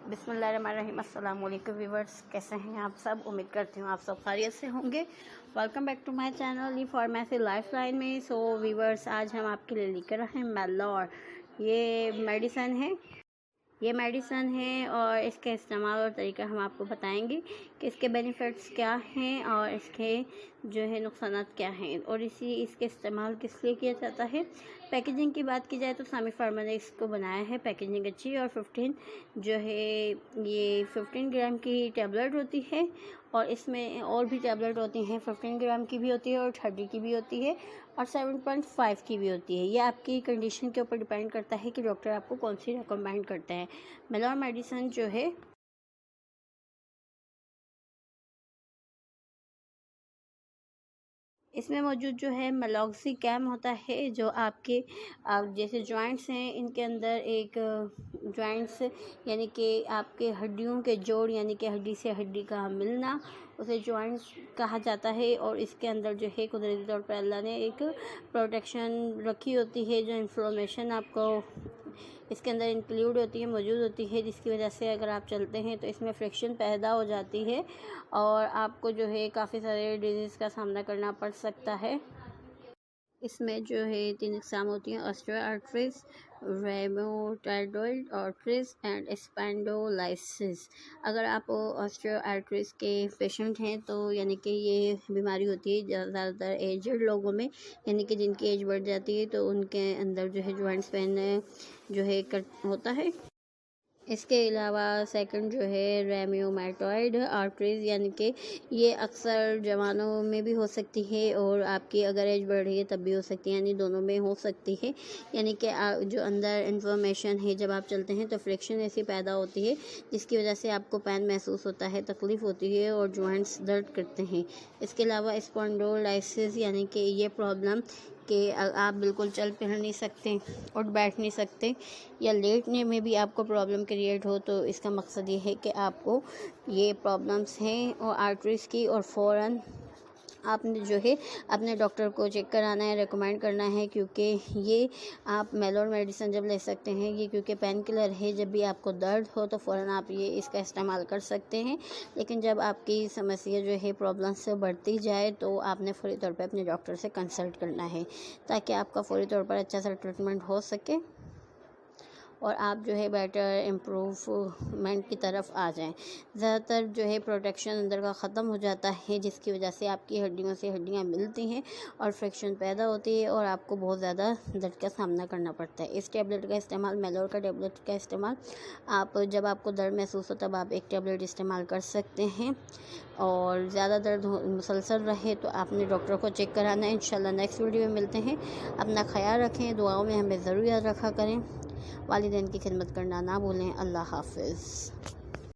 بسم اللہ الرحمن الرحیم۔ السلام علیکم ویورز، کیسے ہیں آپ سب؟ امید کرتی ہوں آپ سب خیریت سے ہوں گے۔ Welcome back to my channel Lee pharmacy life line میں۔ سو ویورز، آج ہم آپ کے لیے لے کر رہے ہیں میلور۔ یہ میڈیسن ہے اور اس کے استعمال اور طریقہ ہم آپ کو بتائیں گے کہ اس کے بینیفٹس کیا ہیں اور اس کے جو ہے نقصانات کیا ہیں، اور اس کے استعمال کس لیے کیا جاتا ہے۔ پیکیجنگ کی بات کی جائے تو سامی فارما نے اس کو بنایا ہے، پیکیجنگ اچھی، اور 15 گرام کی ٹیبلٹ ہوتی ہے، اور اس میں اور بھی ٹیبلٹ ہوتی ہیں، 15 گرام کی بھی ہوتی ہے اور 30 کی بھی ہوتی ہے اور 7.5 کی بھی ہوتی ہے۔ یہ آپ کی کنڈیشن کے اوپر ڈیپینڈ کرتا ہے کہ ڈاکٹر آپ کو کون سی ریکمینڈ کرتے ہیں۔ میلور میڈیسن جو ہے اس میں موجود جو ہے میلوکسی کیم ہوتا ہے، جو آپ کے جیسے جوائنٹس ہیں، ان کے اندر ایک جوائنٹس یعنی کہ آپ کے ہڈیوں کے جوڑ، یعنی کہ ہڈی سے ہڈی کا ملنا، اسے جوائنٹس کہا جاتا ہے۔ اور اس کے اندر جو ہے قدرتی طور پر اللہ نے ایک پروٹیکشن رکھی ہوتی ہے، جو انفلامیشن آپ کو اس کے اندر انکلیوڈ ہوتی ہے، موجود ہوتی ہے، جس کی وجہ سے اگر آپ چلتے ہیں تو اس میں فرکشن پیدا ہو جاتی ہے اور آپ کو جو ہے کافی سارے ڈیزیز کا سامنا کرنا پڑ سکتا ہے۔ اس میں جو ہے 3 اقسام ہوتی ہیں: آسٹریو آرٹریز، ریموٹائڈوئڈ آرٹریز اینڈ اسپینڈولائسس۔ اگر آپ آسٹریو آرٹریز کے پیشنٹ ہیں تو یعنی کہ یہ بیماری ہوتی ہے زیادہ تر ایجڈ لوگوں میں، یعنی کہ جن کی ایج بڑھ جاتی ہے تو ان کے اندر جو ہے جوائنٹس پین جو ہے ہوتا ہے۔ اس کے علاوہ سیکنڈ جو ہے ریمیومیٹوئڈ آرٹریز، یعنی کہ یہ اکثر جوانوں میں بھی ہو سکتی ہے اور آپ کی اگر ایج بڑھ رہی ہے تب بھی ہو سکتی ہے، یعنی دونوں میں ہو سکتی ہے۔ یعنی کہ جو اندر انفلامیشن ہے، جب آپ چلتے ہیں تو فرکشن ایسی پیدا ہوتی ہے جس کی وجہ سے آپ کو پین محسوس ہوتا ہے، تکلیف ہوتی ہے اور جوائنٹس درد کرتے ہیں۔ اس کے علاوہ اسپونڈولائسس، یعنی کہ یہ پرابلم کہ آپ بالکل چل پھر نہیں سکتے، اٹھ بیٹھ نہیں سکتے، یا لیٹنے میں بھی آپ کو پرابلم کریٹ ہو، تو اس کا مقصد یہ ہے کہ آپ کو یہ پرابلمس ہیں اور آرٹریز کی، اور فوراً آپ نے جو ہے اپنے ڈاکٹر کو چیک کرانا ہے، ریکمینڈ کرنا ہے، کیونکہ یہ آپ میلور میڈیسن جب لے سکتے ہیں، یہ کیونکہ پین کلر ہے، جب بھی آپ کو درد ہو تو فوراً آپ اس کا استعمال کر سکتے ہیں۔ لیکن جب آپ کی سمسیا جو ہے پرابلم سے بڑھتی جائے تو آپ نے فوری طور پہ اپنے ڈاکٹر سے کنسلٹ کرنا ہے، تاکہ آپ کا فوری طور پر اچھا سا ٹریٹمنٹ ہو سکے اور آپ جو ہے بیٹر امپروومنٹ کی طرف آ جائیں۔ زیادہ تر جو ہے پروٹیکشن اندر کا ختم ہو جاتا ہے، جس کی وجہ سے آپ کی ہڈیوں سے ہڈیاں ملتی ہیں اور فرکشن پیدا ہوتی ہے اور آپ کو بہت زیادہ درد کا سامنا کرنا پڑتا ہے۔ اس ٹیبلٹ کا استعمال، میلور کا ٹیبلٹ کا استعمال، جب آپ کو درد محسوس ہو تب آپ ایک ٹیبلٹ استعمال کر سکتے ہیں، اور زیادہ درد مسلسل رہے تو آپ نے ڈاکٹر کو چیک کرانا ہے۔ انشاءاللہ نیکسٹ ویڈیو میں ملتے ہیں۔ اپنا خیال رکھیں، دعاؤں میں ہمیں ضرور یاد رکھا کریں، والدین کی خدمت کرنا نہ بھولیں۔ اللہ حافظ۔